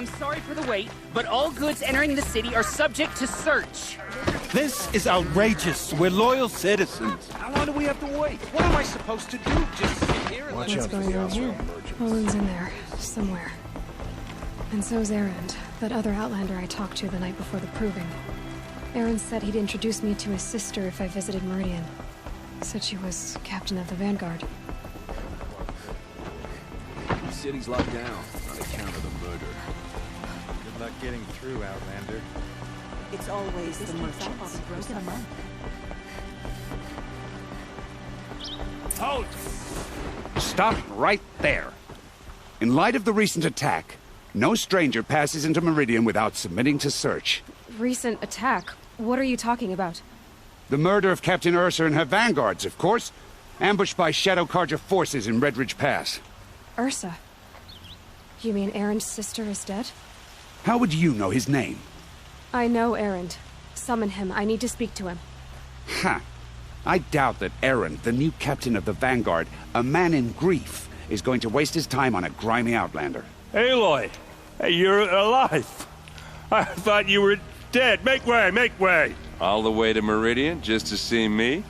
I'm sorry for the wait, but all goods entering the city are subject to search. This is outrageous. We're loyal citizens. How long do we have to wait? What am I supposed to do? Just sit here and What's going on here? Olin's in there, somewhere. And so's Erend, that other Outlander I talked to the night before the proving. Erend said he'd introduce me to his sister if I visited Meridian. Said she was captain of the Vanguard. The city's locked down on account of the murder. Good luck getting through, Outlander. It's always the merchants. Halt! Stop right there. In light of the recent attack, no stranger passes into Meridian without submitting to search. Recent attack? What are you talking about? The murder of Captain Ursa and her vanguards, of course. Ambushed by Shadow Carja forces in Redridge Pass. Ursa? You mean Erend's sister is dead? How would you know his name? I know Erend. Summon him. I need to speak to him. Ha! I doubt that Erend, the new captain of the Vanguard, a man in grief, is going to waste his time on a grimy outlander. Aloy! Hey, you're alive! I thought you were dead. Make way, make way! All the way to Meridian just to see me?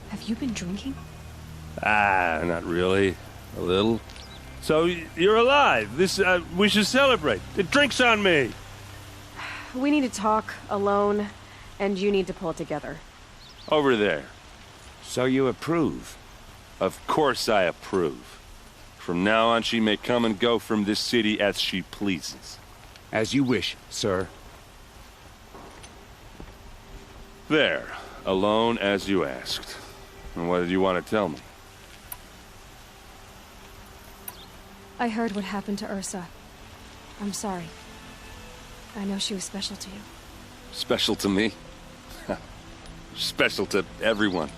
Have you been drinking? Not really. A little. So, you're alive. We should celebrate. The drink's on me! We need to talk, alone, and you need to pull it together. Over there. So you approve? Of course I approve. From now on, she may come and go from this city as she pleases. As you wish, sir. There. Alone as you asked. And what did you want to tell me? I heard what happened to Ursa. I'm sorry. I know she was special to you. Special to me? Special to everyone.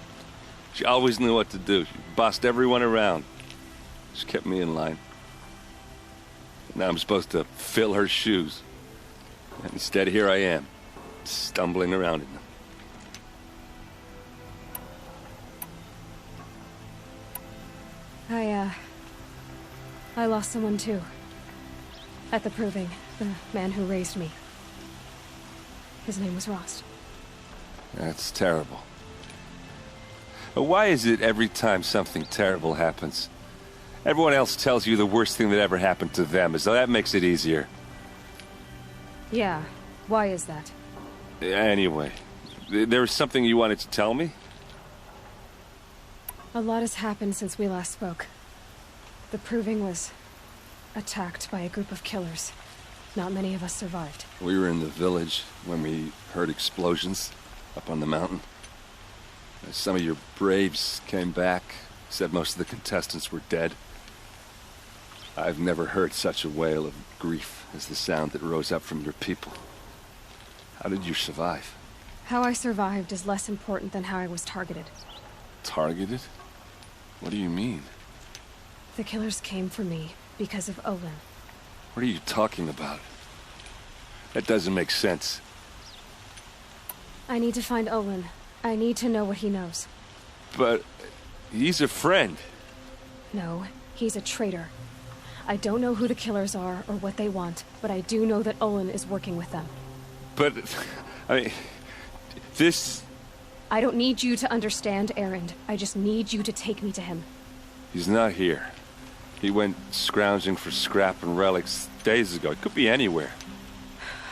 She always knew what to do. She bossed everyone around. She kept me in line. Now I'm supposed to fill her shoes. And instead, here I am, stumbling around in them. I lost someone too. At the proving, the man who raised me. His name was Rost. That's terrible. But why is it every time something terrible happens, everyone else tells you the worst thing that ever happened to them, as though that makes it easier? Yeah, why is that? Anyway, there was something you wanted to tell me? A lot has happened since we last spoke. The proving was attacked by a group of killers. Not many of us survived. We were in the village when we heard explosions up on the mountain. Some of your braves came back, said most of the contestants were dead. I've never heard such a wail of grief as the sound that rose up from your people. How did you survive? How I survived is less important than how I was targeted. Targeted? What do you mean? The killers came for me because of Olin. What are you talking about? That doesn't make sense. I need to find Olin. I need to know what he knows. But he's a friend. No, he's a traitor. I don't know who the killers are or what they want, but I do know that Olin is working with them. But, I mean, this... I don't need you to understand, Erend. I just need you to take me to him. He's not here. He went scrounging for scrap and relics days ago. It could be anywhere.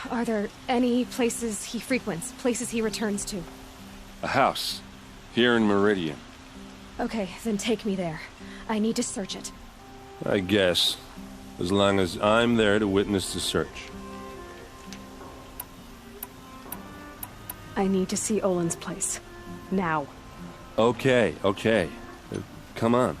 Are there any places he frequents, places he returns to? A house. Here in Meridian. Okay, then take me there. I need to search it. I guess. As long as I'm there to witness the search. I need to see Olin's place. Now. Okay. Come on.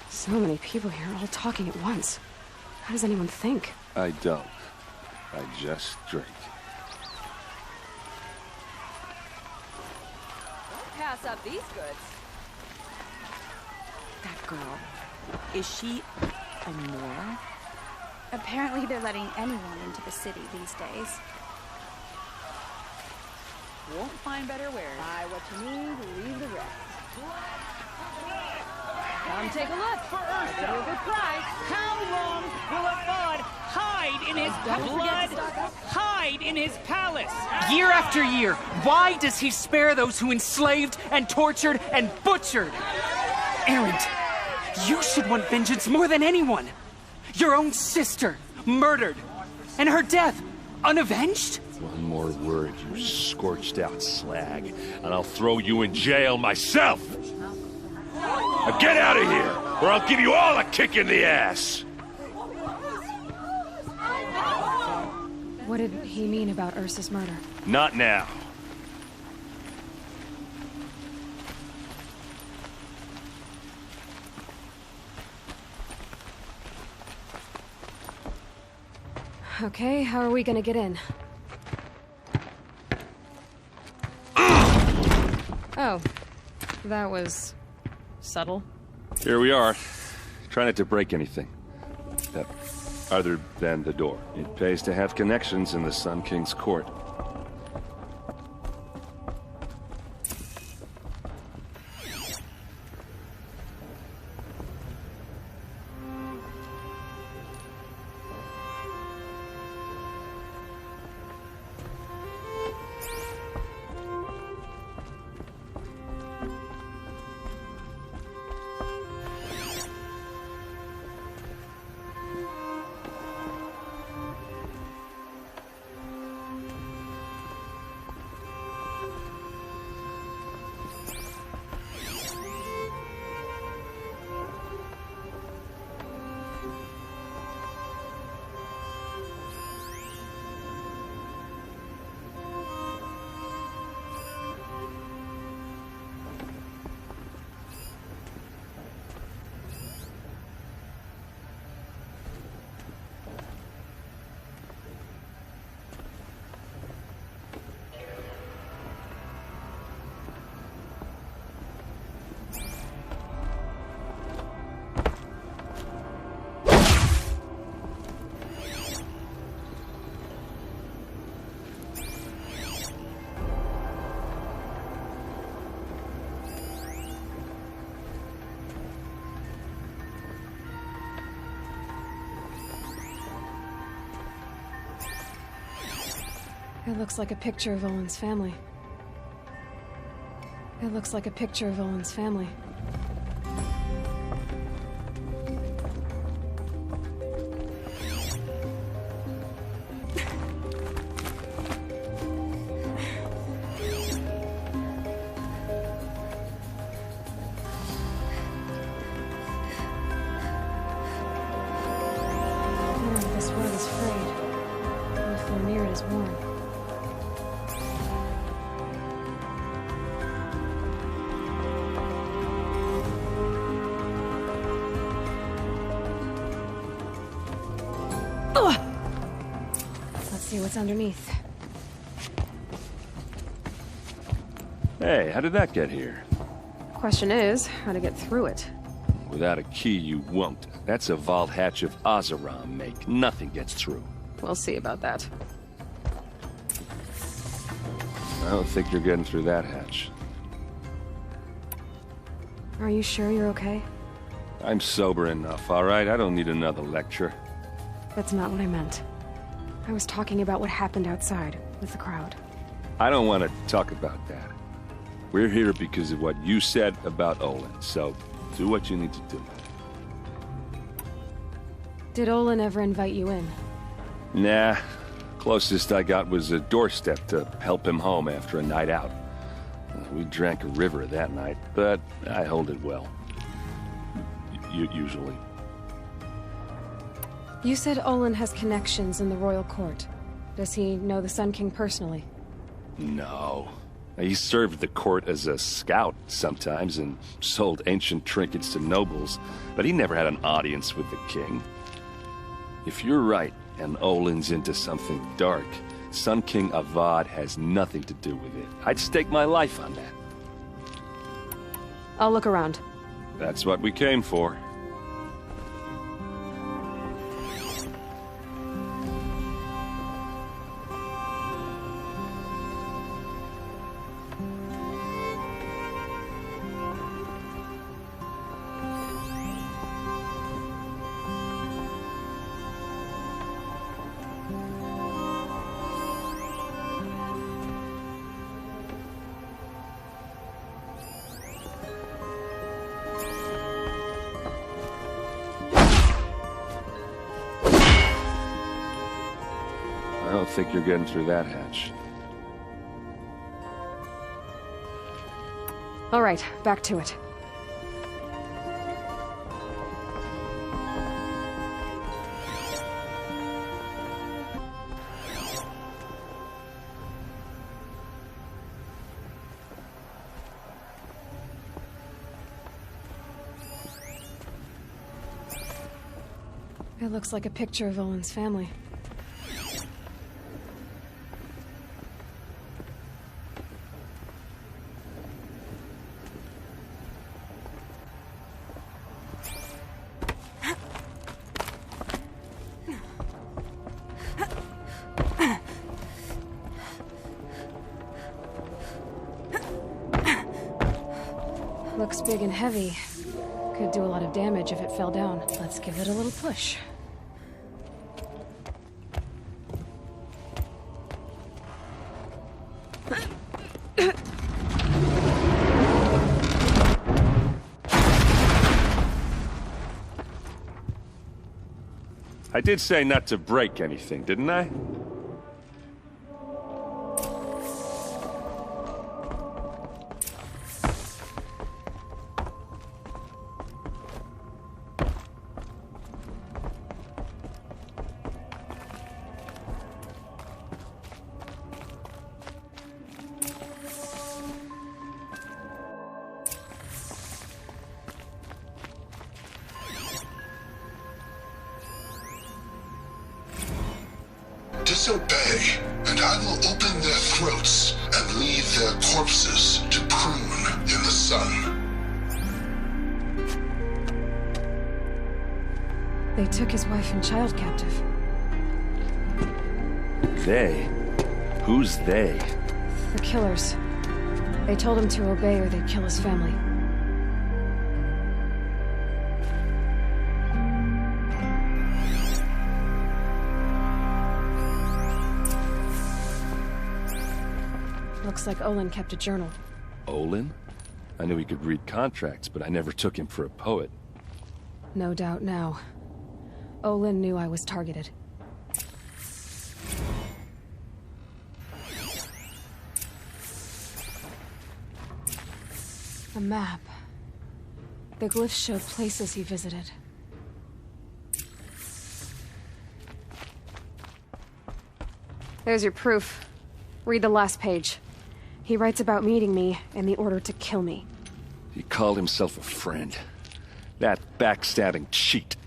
So many people here, all talking at once. How does anyone think? I don't. I just drink. Don't pass up these goods. That girl, is she a Nora? Apparently they're letting anyone into the city these days. won't find better wares. Buy what you need, leave the rest. Come take a look. I'll give you a good price. How long will Avad hide in his Don't forget to blood? stock up. Hide in his palace. Year after year, why does he spare those who enslaved and tortured and butchered? Erend, you should want vengeance more than anyone. Your own sister, murdered, and her death, unavenged? One more word, you scorched out slag, and I'll throw you in jail myself! Now get out of here, or I'll give you all a kick in the ass! What did he mean about Ursa's murder? Not now. Okay, how are we gonna get in? Oh, that was subtle. Here we are. Try not to break anything. Other than the door. It pays to have connections in the Sun King's court. It looks like a picture of Olin's family. It looks like a picture of Olin's family. Oh, this world is frayed. Nothing near it is warm. Let's see what's underneath. Hey, how did that get here? Question is, how to get through it. Without a key, you won't. That's a vault hatch of Oseram make. Nothing gets through. We'll see about that. I don't think you're getting through that hatch. Are you sure you're okay? I'm sober enough, all right? I don't need another lecture. That's not what I meant. I was talking about what happened outside, with the crowd. I don't want to talk about that. We're here because of what you said about Olin, so do what you need to do. Did Olin ever invite you in? Nah. Closest I got was a doorstep to help him home after a night out. We drank a river that night, but I hold it well. Usually. You said Olin has connections in the royal court. Does he know the Sun King personally? No. He served the court as a scout sometimes and sold ancient trinkets to nobles, but he never had an audience with the king. If you're right, and Olin's into something dark, Sun King Avad has nothing to do with it. I'd stake my life on that. I'll look around. That's what we came for. think you're getting through that hatch. All right, back to it. It looks like a picture of Owen's family. Looks big and heavy. Could do a lot of damage if it fell down. Let's give it a little push. I did say not to break anything, didn't I? Disobey, and I will open their throats and leave their corpses to prune in the sun. They took his wife and child captive. They? Who's they? The killers. They told him to obey or they'd kill his family. Looks like Olin kept a journal. Olin? I knew he could read contracts, but I never took him for a poet. No doubt now. Olin knew I was targeted. A map. The glyphs show places he visited. There's your proof. Read the last page. He writes about meeting me and the order to kill me. He called himself a friend. That backstabbing cheat.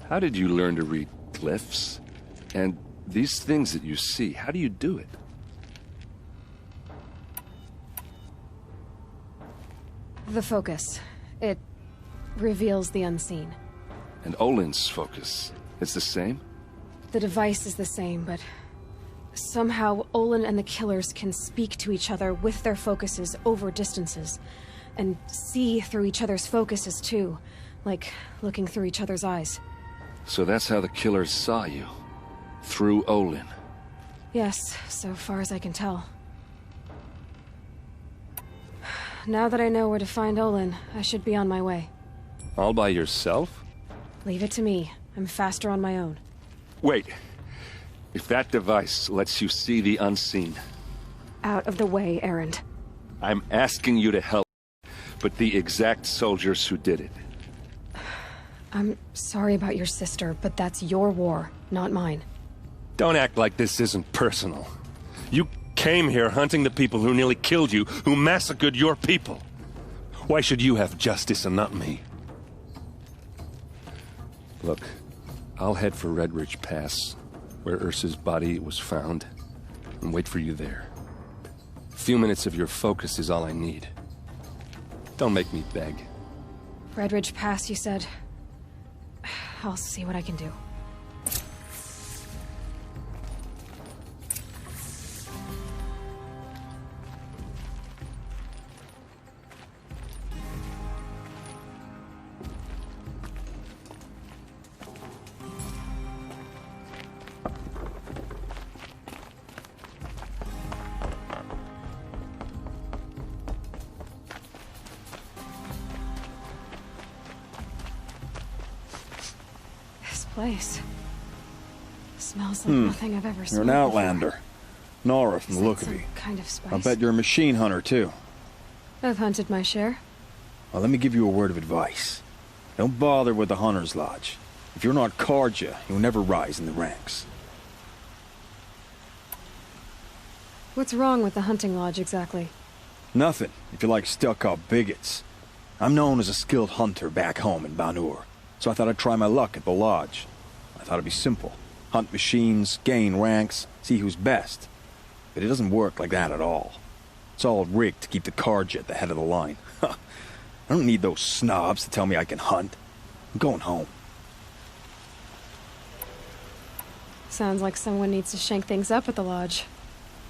How did you learn to read glyphs? And these things that you see, how do you do it? The focus. It reveals the unseen. And Olin's focus, it's the same? The device is the same, but somehow Olin and the killers can speak to each other with their focuses over distances. And see through each other's focuses too, like looking through each other's eyes. So that's how the killers saw you? Through Olin? Yes, so far as I can tell. Now that I know where to find Olin, I should be on my way. All by yourself? Leave it to me. I'm faster on my own. Wait. If that device lets you see the unseen... Out of the way, Erend. I'm asking you to help, but the exact soldiers who did it. I'm sorry about your sister, but that's your war, not mine. Don't act like this isn't personal. You came here hunting the people who nearly killed you, who massacred your people. Why should you have justice and not me? Look, I'll head for Red Ridge Pass, where Ursa's body was found, and wait for you there. A few minutes of your focus is all I need. Don't make me beg. Red Ridge Pass, you said? I'll see what I can do. Place. Smells like nothing I've ever You're smelled an outlander. Nora from the look of some you. kind of spice? I bet you're a machine hunter, too. I've hunted my share. Well, let me give you a word of advice. Don't bother with the Hunter's Lodge. If you're not Carja, you'll never rise in the ranks. What's wrong with the hunting lodge, exactly? Nothing, if you like stuck-up bigots. I'm known as a skilled hunter back home in Banur, so I thought I'd try my luck at the lodge. I thought it'd be simple. Hunt machines, gain ranks, see who's best. But it doesn't work like that at all. It's all rigged to keep the Carja at the head of the line. I don't need those snobs to tell me I can hunt. I'm going home. Sounds like someone needs to shank things up at the lodge.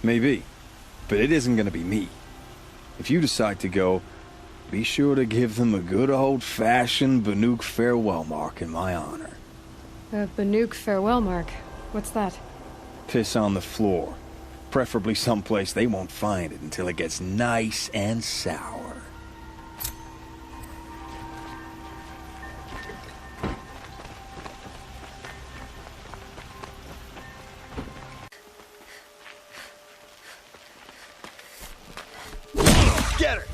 Maybe. But it isn't gonna be me. If you decide to go, be sure to give them a good old-fashioned Banuk farewell mark in my honor. A Banuk farewell mark? What's that? Piss on the floor. Preferably someplace they won't find it until it gets nice and sour. Get her!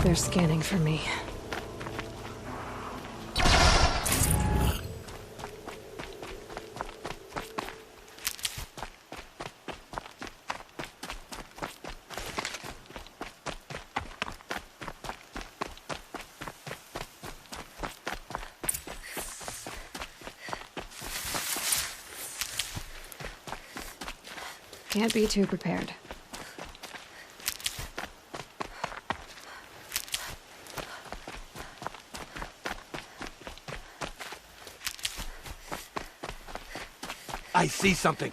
They're scanning for me. Can't be too prepared. I see something.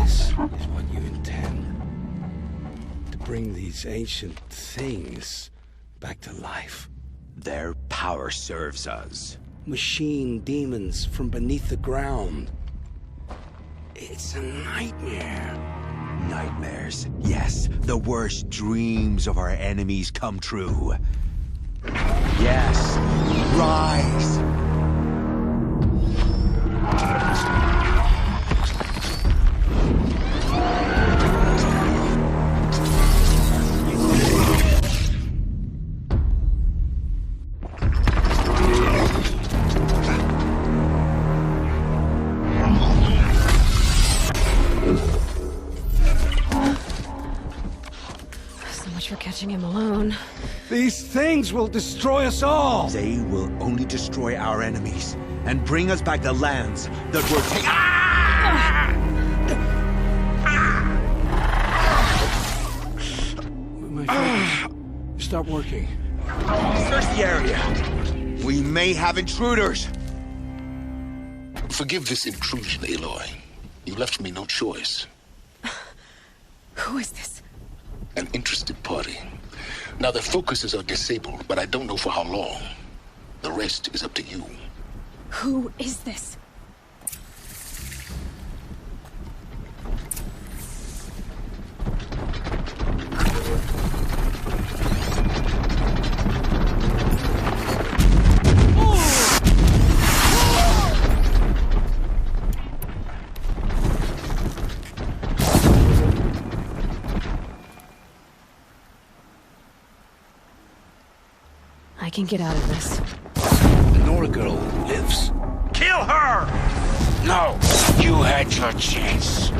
Is what you intend. To bring these ancient things back to life. Their power serves us. Machine demons from beneath the ground. It's a nightmare. Nightmares. Yes, the worst dreams of our enemies come true. Yes, rise! For catching him alone. These things will destroy us all! They will only destroy our enemies and bring us back the lands that were taken. My focus. Stop working. Search the area. We may have intruders. Forgive this intrusion, Aloy. You left me no choice. Who is this? An interested party. Now their focuses are disabled, but I don't know for how long. The rest is up to you. Who is this? can get out of this. The Nora girl lives. Kill her! No! You had your chance.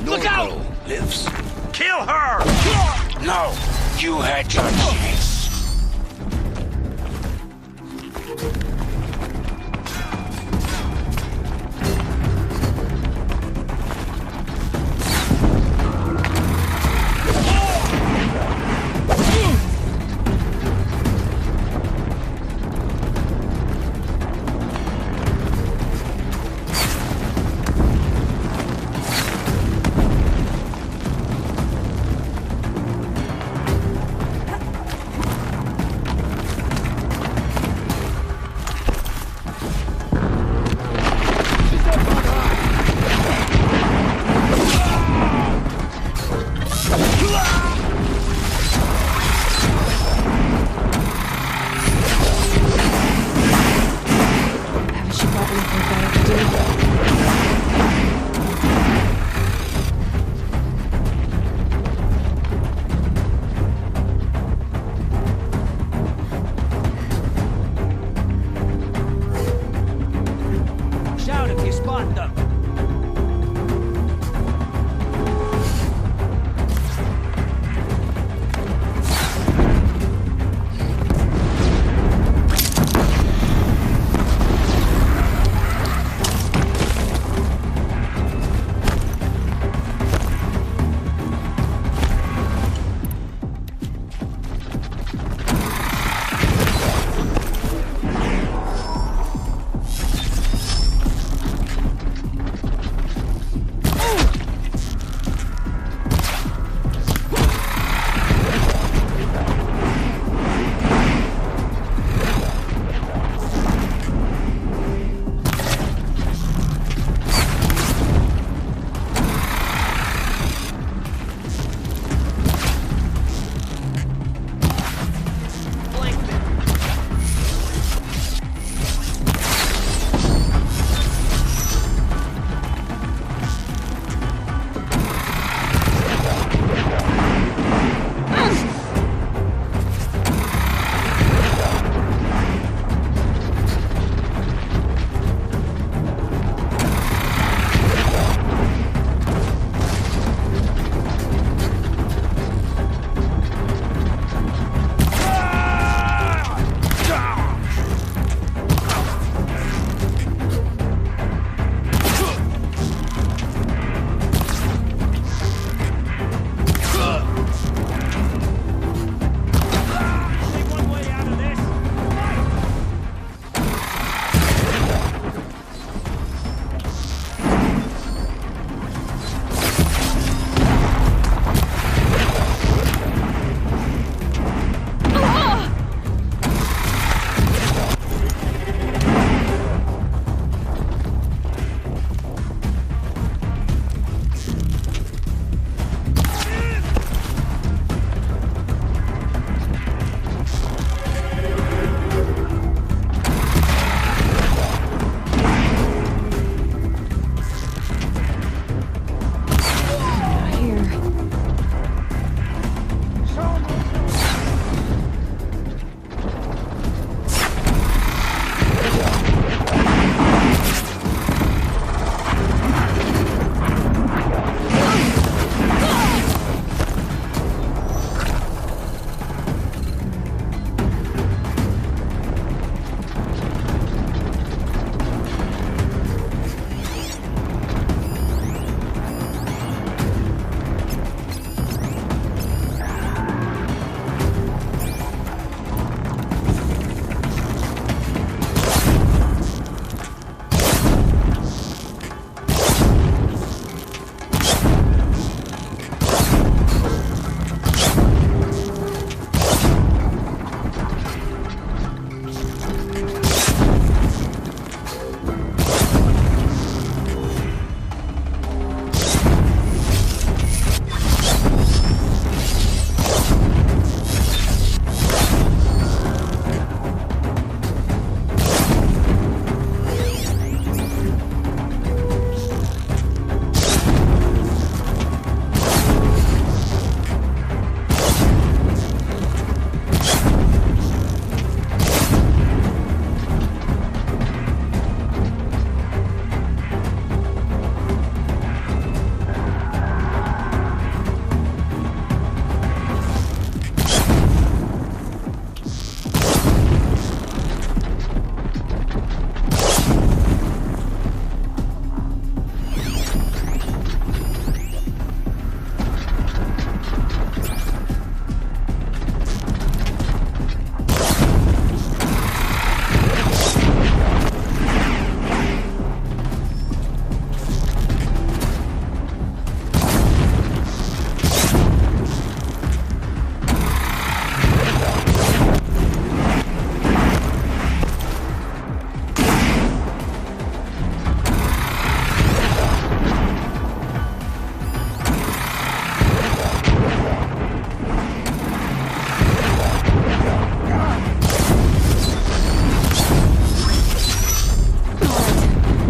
Look out! Lives. Kill her! No! You had your chance. Shout if you spot them.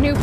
New...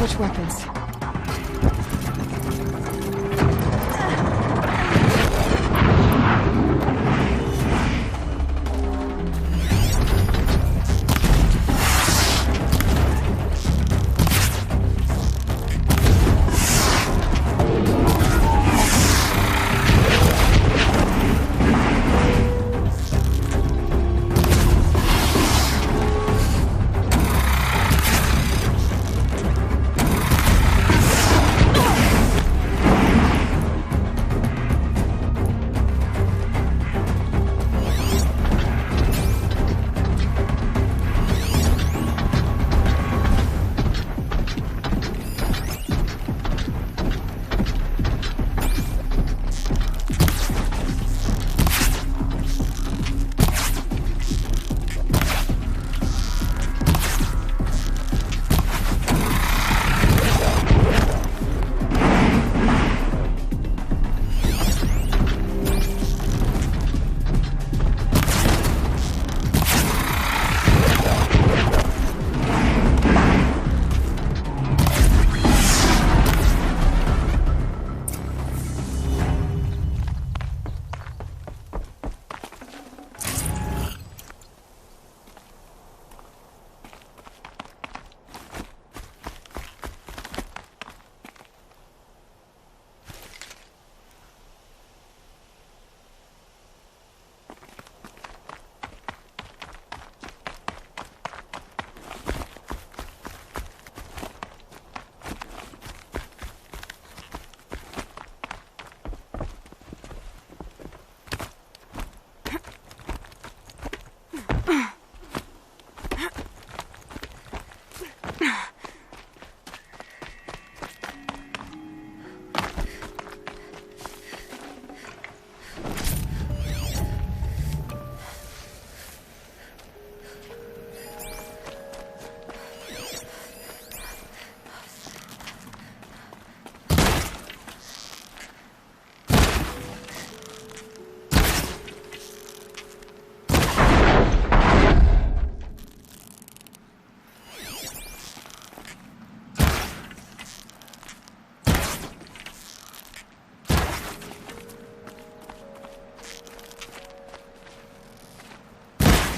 switch weapons.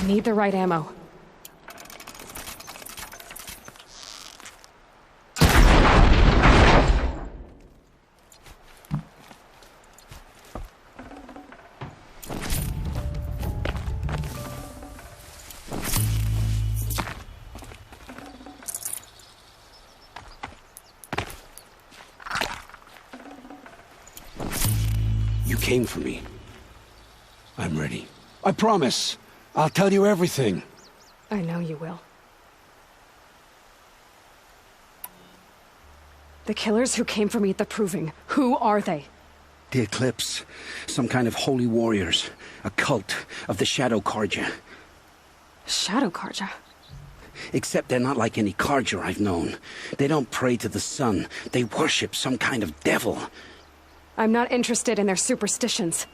Need the right ammo. You came for me. I'm ready. I promise. I'll tell you everything. I know you will. The killers who came for me at the Proving, who are they? The Eclipse. Some kind of holy warriors. A cult of the Shadow Carja. Shadow Carja? Except they're not like any Carja I've known. They don't pray to the sun. They worship some kind of devil. I'm not interested in their superstitions.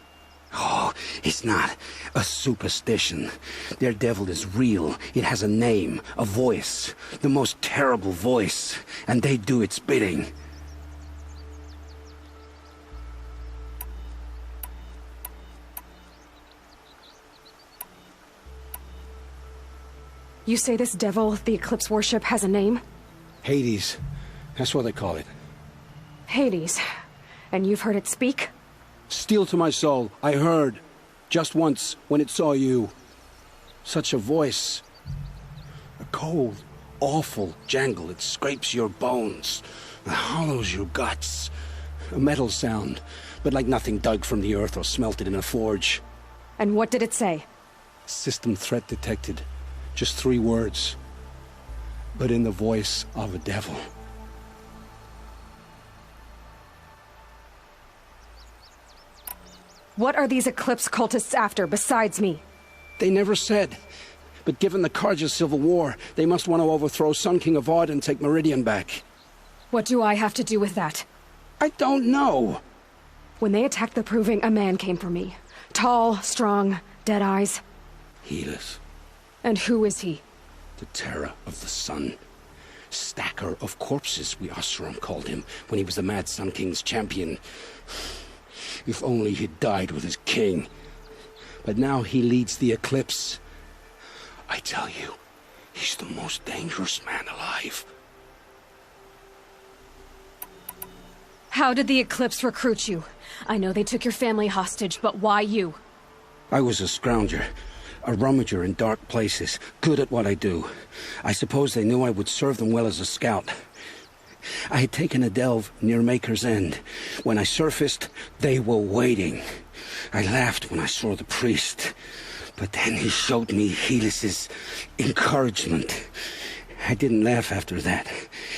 Oh, it's not a superstition. Their devil is real. It has a name, a voice, the most terrible voice, and they do its bidding. You say this devil the Eclipse worship has a name? Hades. That's what they call it. Hades. And you've heard it speak? Steel to my soul, I heard. Just once, when it saw you. Such a voice. A cold, awful jangle. It scrapes your bones. It hollows your guts. A metal sound, but like nothing dug from the earth or smelted in a forge. And what did it say? System threat detected. Just 3 words. But in the voice of a devil. What are these Eclipse cultists after, besides me? They never said. But given the Carja civil war, they must want to overthrow Sun King Avad and take Meridian back. What do I have to do with that? I don't know. When they attacked the Proving, a man came for me. Tall, strong, dead eyes. Helis. And who is he? The terror of the sun. Stacker of corpses, we Oseram called him, when he was the Mad Sun King's champion. If only he'd died with his king. But now he leads the Eclipse. I tell you, he's the most dangerous man alive. How did the Eclipse recruit you? I know they took your family hostage, but why you? I was a scrounger, a rummager in dark places, good at what I do. I suppose they knew I would serve them well as a scout. I had taken a delve near Maker's End. When I surfaced, they were waiting. I laughed when I saw the priest, but then he showed me Helis's encouragement. I didn't laugh after that.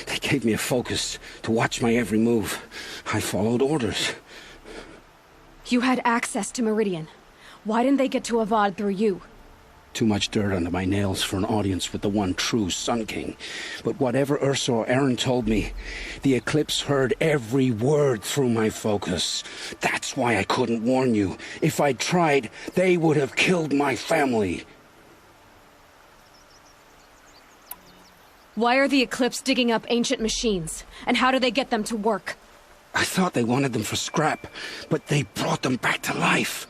They gave me a focus to watch my every move. I followed orders. You had access to Meridian. Why didn't they get to Avad through you? Too much dirt under my nails for an audience with the one true Sun King. But whatever Ursa or Aaron told me, the Eclipse heard every word through my focus. That's why I couldn't warn you. If I'd tried, they would have killed my family. Why are the Eclipse digging up ancient machines? And how do they get them to work? I thought they wanted them for scrap, but they brought them back to life.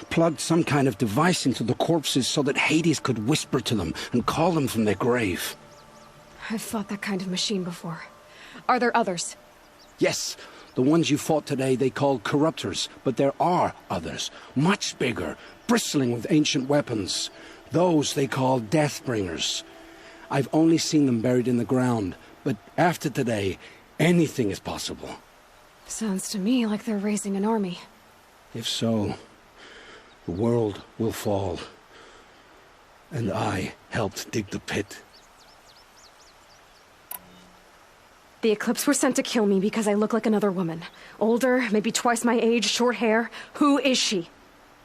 Plugged some kind of device into the corpses so that Hades could whisper to them and call them from their grave. I've fought that kind of machine before. Are there others? Yes, the ones you fought today they called corruptors, but there are others, much bigger, bristling with ancient weapons. Those they call Deathbringers. I've only seen them buried in the ground, but after today, anything is possible. Sounds to me like they're raising an army. If so, the world will fall. And I helped dig the pit. The Eclipse were sent to kill me because I look like another woman. Older, maybe twice my age, short hair. Who is she?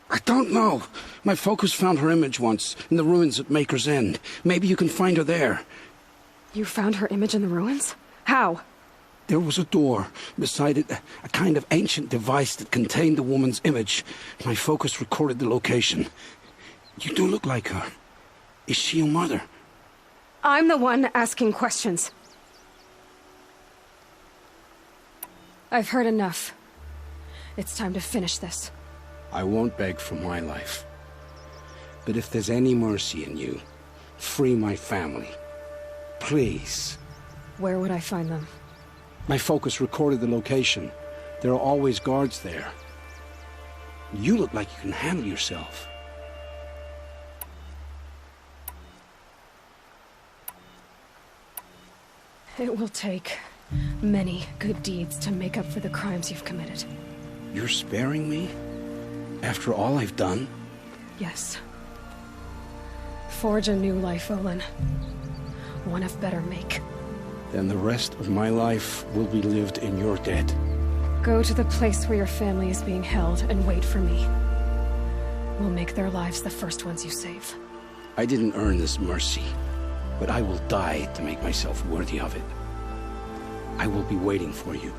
I don't know. My focus found her image once, in the ruins at Maker's End. Maybe you can find her there. You found her image in the ruins? How? There was a door. Beside it, a kind of ancient device that contained the woman's image. My focus recorded the location. You do look like her. Is she your mother? I'm the one asking questions. I've heard enough. It's time to finish this. I won't beg for my life. But if there's any mercy in you, free my family. Please. Where would I find them? My focus recorded the location. There are always guards there. You look like you can handle yourself. It will take many good deeds to make up for the crimes you've committed. You're sparing me? After all I've done? Yes. Forge a new life, Olin. One of better make. Then the rest of my life will be lived in your debt. Go to the place where your family is being held and wait for me. We'll make their lives the first ones you save. I didn't earn this mercy, but I will die to make myself worthy of it. I will be waiting for you.